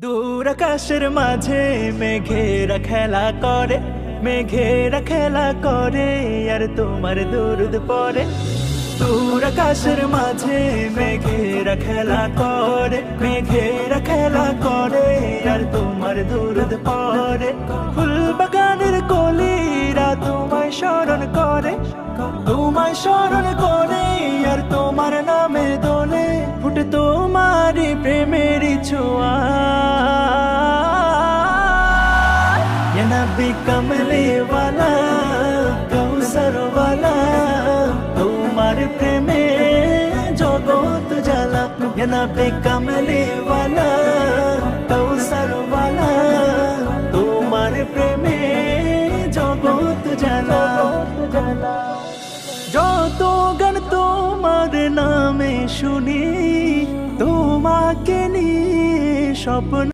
দূর আকাশের মাঝে মেঘেরা খেলা করে, মেঘেরা খেলা করে আর তোমার দুরুদ পড়ে। দূর আকাশের মাঝে মেঘেরা খেলা করে, মেঘেরা খেলা করে আর তোমার দুরুদ পড়ে। ফুল বাগানের কলিরা তোমায় স্মরণ করে, তোমায় স্মরণ করে আর তোমার নামে দোলে। ফুটে তোমারই প্রেমের ছোঁয়া, या नबी कमले वाला कौसर वाला, তোমার প্রেমে জগৎ জ্বালা। या नबी कमले वाला कौसर वाला, তোমার প্রেমে জগৎ জ্বালা। যত গান তোমার নামে শুনি, তোমাকে নিয়ে স্বপ্ন